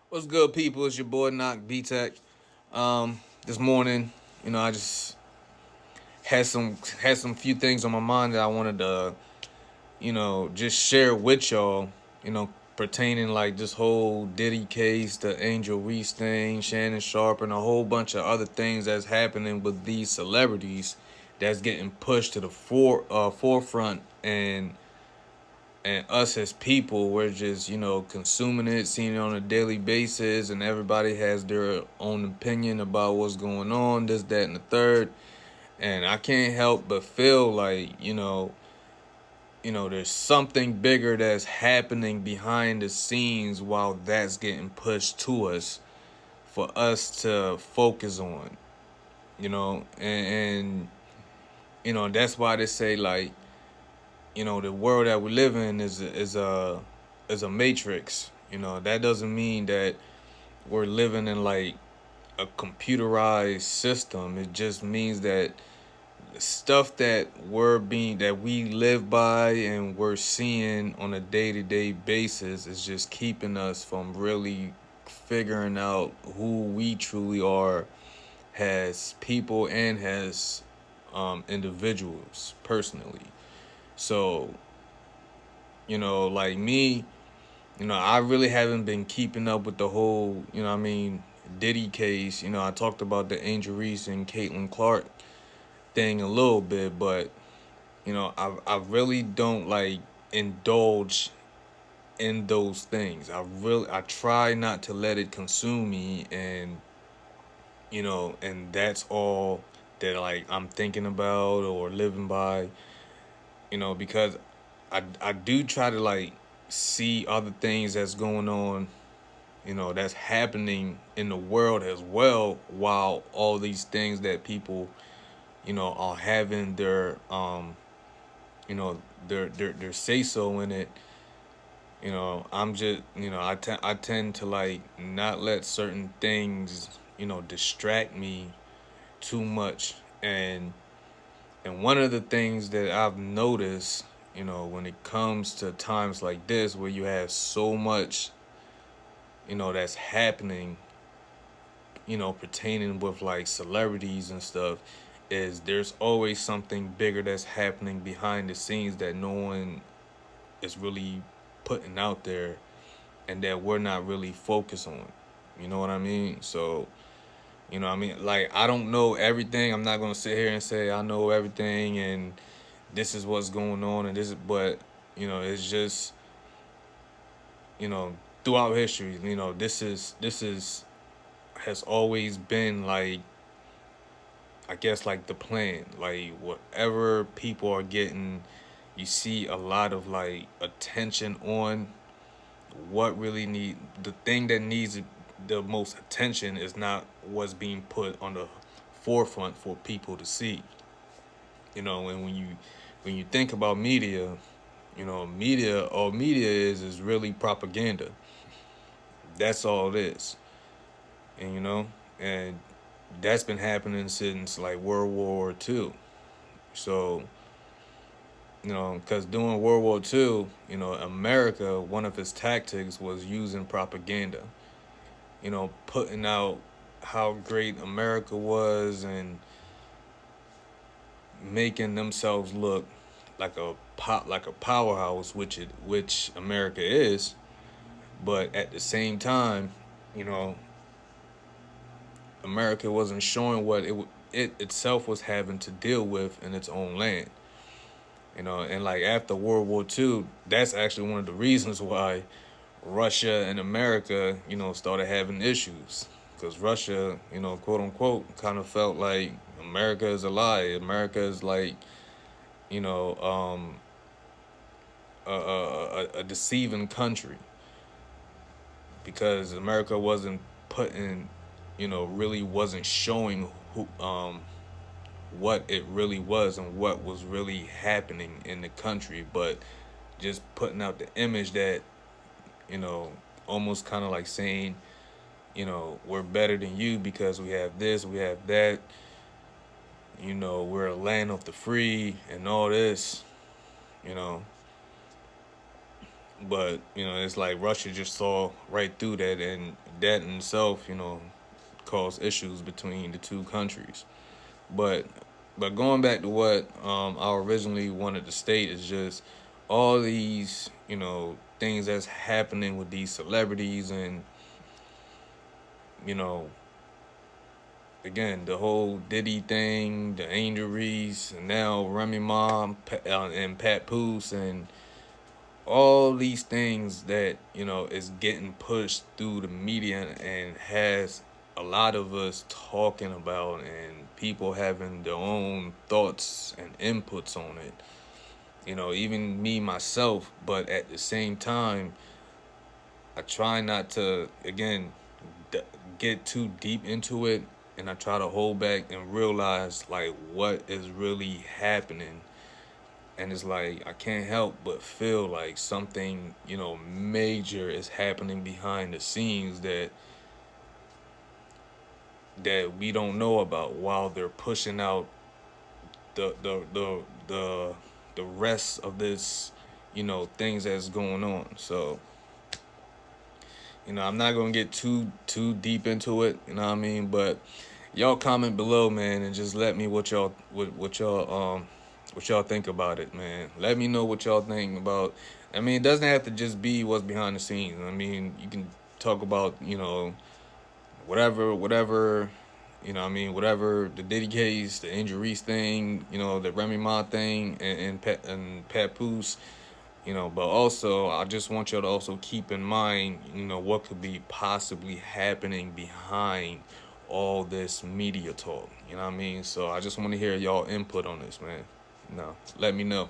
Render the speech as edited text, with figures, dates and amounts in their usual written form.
What's good, people? It's your boy Knock B Tech. This morning, I just had some few things on my mind that I wanted to, just share with y'all. Pertaining like this whole Diddy case, the Angel Reese thing, Shannon Sharp, and a whole bunch of other things that's happening with these celebrities that's getting pushed to the forefront, and us as people, we're just consuming it, seeing it on a daily basis, and everybody has their own opinion about what's going on, this, that, and the third. And I can't help but feel like there's something bigger that's happening behind the scenes while that's getting pushed to us for us to focus on. And that's why they say, like, the world that we live in is a matrix. That doesn't mean that we're living in like a computerized system. It just means that the stuff that we live by and we're seeing on a day-to-day basis is just keeping us from really figuring out who we truly are as people and as individuals personally. So, like me, I really haven't been keeping up with the whole, Diddy case. I talked about the Angel Reese and Caitlin Clark thing a little bit, but I really don't like indulge in those things. I try not to let it consume me, and that's all that like I'm thinking about or living by. Because I do try to like see other things that's going on, that's happening in the world as well, while all these things that people, are having their say so in it. I'm just, I tend to like not let certain things, distract me too much. And one of the things that I've noticed, when it comes to times like this where you have so much, that's happening, pertaining with like celebrities and stuff, is there's always something bigger that's happening behind the scenes that no one is really putting out there and that we're not really focused on. You know what I mean? So, like, I don't know everything. I'm not gonna sit here and say I know everything and this is what's going on and but it's just, you know, throughout history, this is has always been like, I guess, like the plan. Like whatever people are getting, you see a lot of like attention on what really the thing that needs the most attention is not what's being put on the forefront for people to see. And when you think about media, all media is really propaganda. That's all it is. And and that's been happening since like World War II. So, because during World War II, America, one of its tactics was using propaganda, putting out how great America was and making themselves look like a powerhouse, which America is. But at the same time, you know, America wasn't showing what it itself was having to deal with in its own land. And like after World War II, that's actually one of the reasons why Russia and America, started having issues. Because Russia, quote unquote, kind of felt like America is a lie. America is like, you know, a deceiving country. Because America wasn't putting, really wasn't showing what it really was and what was really happening in the country, but just putting out the image that, you know, almost kind of like saying, we're better than you because we have this, we have that, we're a land of the free and all this, you know. But, it's like Russia just saw right through that and that in itself, cause issues between the two countries. But going back to what I originally wanted to state is just all these, things that's happening with these celebrities and, you know, again, the whole Diddy thing, the Angel Reese, and now Remy Ma and Pat Poose, and all these things that, is getting pushed through the media and has a lot of us talking about and people having their own thoughts and inputs on it. Even me myself, but at the same time, I try not to, again, d- get too deep into it, and I try to hold back and realize like what is really happening. And it's like I can't help but feel like something, major is happening behind the scenes that we don't know about while they're pushing out the rest of this, things that's going on. So, I'm not gonna get too deep into it, you know what I mean? But y'all comment below, man, and just let me what y'all think about it, man. Let me know what y'all think about. I mean, it doesn't have to just be what's behind the scenes. I mean, you can talk about, whatever, whatever the Diddy case, the Angel Reese thing, the Remy Ma thing, and Pat Poose, but also I just want y'all to also keep in mind, what could be possibly happening behind all this media talk. You know what I mean? So I just want to hear y'all input on this, man. Let me know.